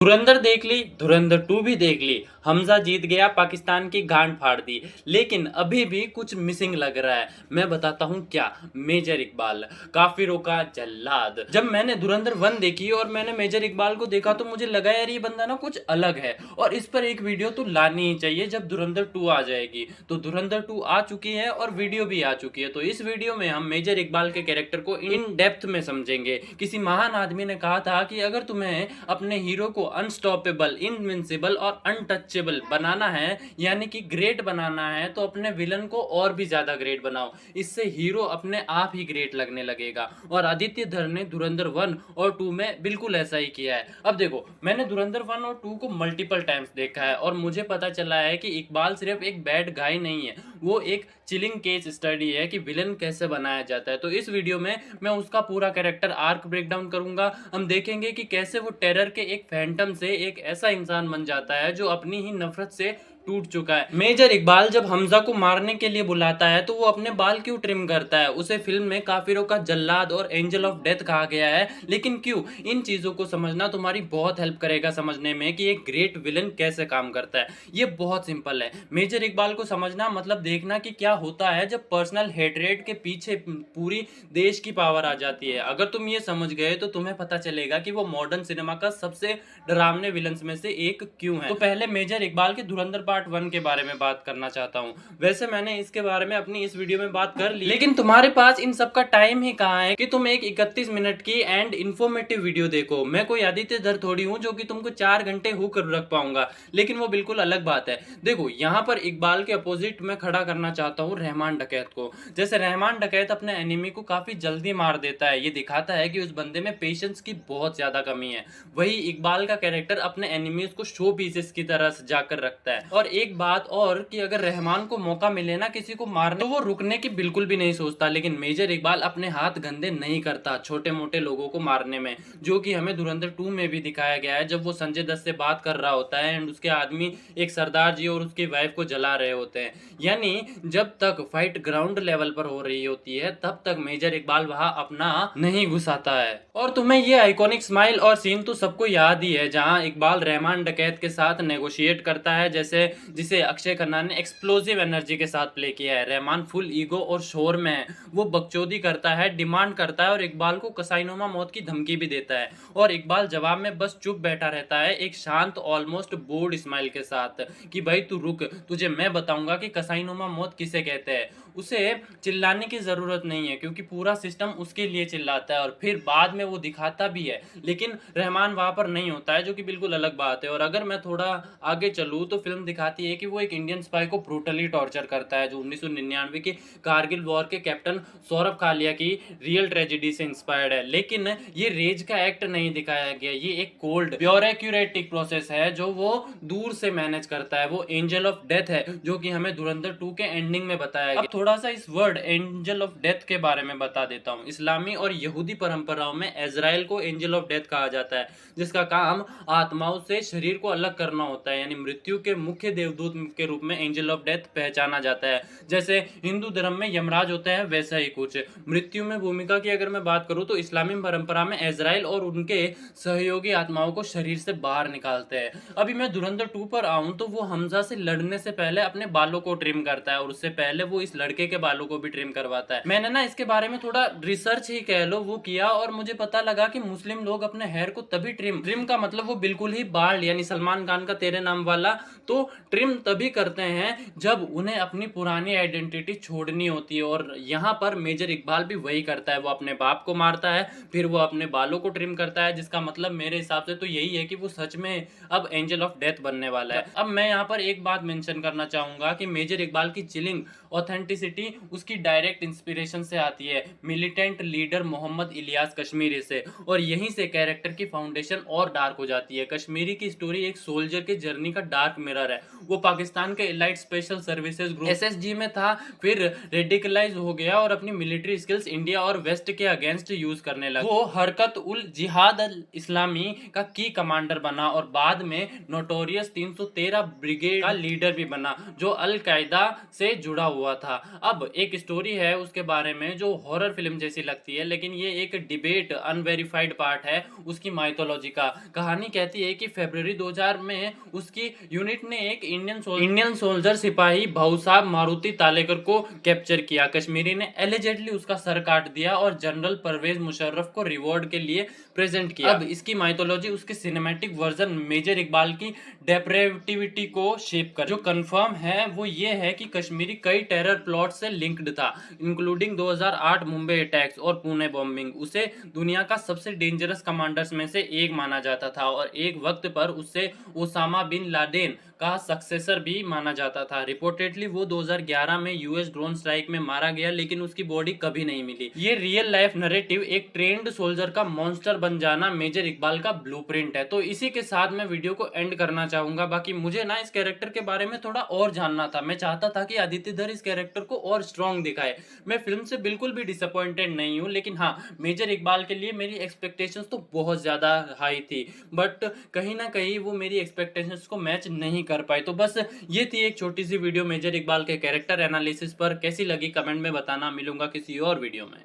धुरंधर देख ली, धुरंधर 2 भी देख ली, हमजा जीत गया, पाकिस्तान की गांड फाड़ दी, लेकिन अभी भी कुछ मिसिंग लग रहा है। मैं बताता हूँ क्या। मेजर इकबाल, काफिरों का जल्लाद। जब मैंने धुरंधर 1 देखी और मैंने मेजर इकबाल को देखा तो मुझे लगा यार ये बंदा ना कुछ अलग है और इस पर एक वीडियो तो लानी ही चाहिए जब धुरंधर 2 आ जाएगी। तो धुरंधर 2 आ चुकी है और वीडियो भी आ चुकी है। तो इस वीडियो में हम मेजर इकबाल के कैरेक्टर को इन डेप्थ में समझेंगे। किसी महान आदमी ने कहा था कि अगर तुम्हें अपने हीरो को अनस्टॉपेबल, इनविंसिबल और अनटचेबल बनाना है, यानी कि ग्रेट बनाना है, तो अपने विलन को और भी ज्यादा ग्रेट बनाओ। इससे हीरो अपने आप ही ग्रेट लगने लगेगा। और आदित्य धर ने धुरंधर 1 और 2 में बिल्कुल ऐसा ही किया है। अब देखो, मैंने धुरंधर 1 और 2 को मल्टीपल टाइम्स देखा है और मुझे पता चला है कि इकबाल सिर्फ एक बैड गाय नहीं है, वो एक चिलिंग केस स्टडी है कि विलन कैसे बनाया जाता है। तो इस वीडियो में मैं उसका पूरा कैरेक्टर आर्क ब्रेकडाउन करूंगा। हम देखेंगे कि कैसे वो टेरर के एक फैंटम से एक ऐसा इंसान बन जाता है जो अपनी ही नफरत से टूट चुका है। मेजर इकबाल जब हमजा को मारने के लिए बुलाता है तो वो अपने बाल क्यों ट्रिम करता है? उसे फिल्म में काफिरों का जल्लाद और एंजल ऑफ डेथ कहा गया है, लेकिन क्यों? इन चीजों को समझना तुम्हारी बहुत हेल्प करेगा समझने में कि एक ग्रेट विलन कैसे काम करता है। ये बहुत सिंपल है। मेजर इकबाल को समझना मतलब देखना कि क्या होता है जब पर्सनल हेटरेट के पीछे पूरी देश की पावर आ जाती है। अगर तुम ये समझ गए तो तुम्हें पता चलेगा कि वो मॉडर्न सिनेमा का सबसे डरावने विलन्स में से एक क्यों है। तो पहले मेजर इकबाल के धुरंधर पार्ट 1 के बारे में बात करना चाहता हूँ। वैसे मैंने इसके बारे में अपनी इस वीडियो में बात कर ली, लेकिन तुम्हारे पास इन सब का टाइम ही कहाँ है कि तुम एक 31 मिनट की एंड इन्फॉर्मेटिव वीडियो देखो। मैं कोई आदित्य धर थोड़ी हूँ जो कि तुमको 4 घंटे हुक रख पाऊंगा, लेकिन वो बिल्कुल अलग बात है। देखो, यहाँ पर इकबाल के अपोजिट में खड़ा करना चाहता हूँ रहमान डकैत को। जैसे रहमान डकैत अपने एनिमी को काफी जल्दी मार देता है, ये दिखाता है कि उस बंदे में पेशेंस की बहुत ज्यादा कमी है। वही इकबाल का कैरेक्टर अपने एनिमीज को शो पीसेस की तरह सजा कर रखता है। और एक बात और कि अगर रहमान को मौका मिले ना किसी को मारने, तो वो रुकने की बिल्कुल भी नहीं सोचता। लेकिन मेजर इकबाल अपने हाथ गंदे नहीं करता छोटे मोटे लोगों को मारने में, जो कि हमें धुरंधर 2 में भी दिखाया गया है जब वो संजय दत्त से बात कर रहा होता है एंड उसके आदमी एक सरदार जी और उसकी वाइफ को जला रहे होते हैं। यानी जब तक फाइट ग्राउंड लेवल पर हो रही होती है तब तक मेजर इकबाल वहां अपना नहीं घुसाता है। और तुम्हें ये आइकॉनिक स्माइल और सीन तो सबको याद ही है जहां इकबाल रहमान डकैत के साथ नेगोशिएट करता है, जैसे जिसे अक्षय खन्ना ने एक्सप्लोसिव एनर्जी के साथ प्ले किया है। रहमान फुल ईगो और शोर में है, वो बकचोदी करता है, डिमांड करता है और इकबाल को कसाईनुमा मौत की धमकी भी देता है। और इकबाल जवाब में बस चुप बैठा रहता है एक शांत ऑलमोस्ट बोर्ड स्माइल के साथ कि भाई तू रुक, तुझे मैं बताऊंगा कि कसाईनुमा मौत किसे कहते हैं। उसे चिल्लाने की जरूरत नहीं है क्योंकि पूरा सिस्टम उसके लिए चिल्लाता है और फिर बाद में वो दिखाता भी है, लेकिन रहमान वहां पर नहीं होता है, जो कि बिल्कुल अलग बात है। और अगर मैं थोड़ा आगे चलूँ तो फिल्म दिखाती है कि वो एक इंडियन स्पाई को ब्रूटली टॉर्चर करता है, जो 1999 के कारगिल वॉर के कैप्टन सौरभ कालिया की रियल ट्रेजेडी से इंस्पायर्ड है। लेकिन ये रेज का एक्ट नहीं दिखाया गया, ये एक कोल्ड प्योर एक्यूरेटिक प्रोसेस है जो वो दूर से मैनेज करता है। वो एंजल ऑफ डेथ है जो कि हमें धुरंधर 2 के एंडिंग में बताया गया। अब थोड़ा सा इस वर्ड एंजल ऑफ डेथ के बारे में बता देता हूँ। इस्लामी और यहूदी परंपराओं में इजराइल को एंजल ऑफ डेथ कहा जाता है, जिसका काम आत्माओं से शरीर को अलग करना होता है। यानी मृत्यु के मुख्य देवदूत के रूप में एंजल ऑफ डेथ पहचाना जाता है। जैसे हिंदू धर्म में यमराज होता है, वैसा ही कुछ मृत्यु में भूमिका की अगर मैं बात करूं तो इस्लामी परंपरा में इजराइल और उनके सहयोगी आत्माओं को शरीर से बाहर निकालते हैं। अभी मैं धुरंधर 2 पर आऊं तो वो हमजा से लड़ने से पहले अपने बालों को ट्रिम करता है और उससे पहले वो इस लड़के के बालों को भी ट्रिम करवाता है। मैंने ना इसके बारे में थोड़ा रिसर्च ही कह लो वो किया और मुझे पता लगा कि मुस्लिम लोग अपने हेयर को तभी ट्रिम का मतलब वो बिल्कुल ही बाल, यानी सलमान खान का तेरे नाम वाला, तो ट्रिम तभी करते हैं जब उन्हें अपनी पुरानी आइडेंटिटी छोड़नी होती है। और यहाँ पर मेजर इकबाल भी वही करता है, वो अपने बाप को मारता है फिर वो अपने बालों को ट्रिम करता है, जिसका मतलब मेरे हिसाब से तो यही है कि वो सच में अब एंजल ऑफ डेथ बनने वाला है। अब मैं यहाँ पर एक बात मेंशन करना चाहूंगा कि मेजर इकबाल की चिलिंग ऑथेंटिसिटी उसकी डायरेक्ट इंस्पिरेशन से आती है मिलिटेंट लीडर मोहम्मद इलियास कश्मीरी से, और यहीं से कैरेक्टर की फाउंडेशन और डार्क हो जाती है। कश्मीरी की स्टोरी एक सोल्जर के जर्नी का डार्क मिरर है। वो पाकिस्तान के elite special services group SSG में था, फिर रेडिकलाइज हो गया और अपनी मिलिट्री स्किल्स इंडिया और वेस्ट के अगेंस्ट यूज करने लगा। वो हरकत उल जिहाद अल इस्लामी का की कमांडर बना और बाद में नोटोरियस 313 ब्रिगेड का लीडर भी बना, जो अल कायदा से जुड़ा हुआ हुआ था। अब एक स्टोरी है उसके बारे में जो हॉरर फिल्म जैसी लगती है, लेकिन ये एक डिबेट अनवेरिफाइड पार्ट है उसकी माइथोलॉजी का। कहानी कहती है कि फरवरी 2000 में उसकी यूनिट ने एक इंडियन सोल्जर सिपाही भाऊसाहब मारुति तालेकर को कैप्चर किया। कश्मीरी ने एलिजेडली उसका सर काट दिया और जनरल परवेज मुशर्रफ को रिवॉर्ड के लिए प्रेजेंट किया। अब इसकी माइथोलॉजी उसके सिनेमैटिक वर्जन मेजर इकबाल की डेप्रेविटिविटी को शेप कर। जो कंफर्म है वो ये है कि कश्मीरी कई टेरर प्लॉट से लिंक्ड था, इंक्लूडिंग 2008 मुंबई अटैक्स और पुणे बॉम्बिंग। उसे दुनिया का सबसे डेंजरस कमांडर्स में से एक माना जाता था और एक वक्त पर उसे ओसामा बिन लादेन का सक्सेसर भी माना जाता था। रिपोर्टेडली वो 2011 में यूएस ड्रोन स्ट्राइक में मारा गया, लेकिन उसकी बॉडी कभी नहीं मिली। ये रियल लाइफ नरेटिव एक ट्रेंड सोल्जर का मॉन्स्टर बन जाना मेजर इकबाल का ब्लूप्रिंट है। तो इसी के साथ मैं वीडियो को एंड करना चाहूंगा। बाकी मुझे ना इस कैरेक्टर के बारे में थोड़ा और जानना था। मैं चाहता था कि आदित्य धर इस कैरेक्टर को और स्ट्रॉन्ग दिखाए। मैं फिल्म से बिल्कुल भी डिसअपॉइंटेड नहीं हूँ, लेकिन हाँ, मेजर इकबाल के लिए मेरी एक्सपेक्टेशंस तो बहुत ज्यादा हाई थी, बट कहीं ना कहीं वो मेरी एक्सपेक्टेशंस को मैच नहीं कर पाई। तो बस ये थी एक छोटी सी वीडियो मेजर इकबाल के कैरेक्टर एनालिसिस पर। कैसी लगी कमेंट में बताना। मिलूंगा किसी और वीडियो में।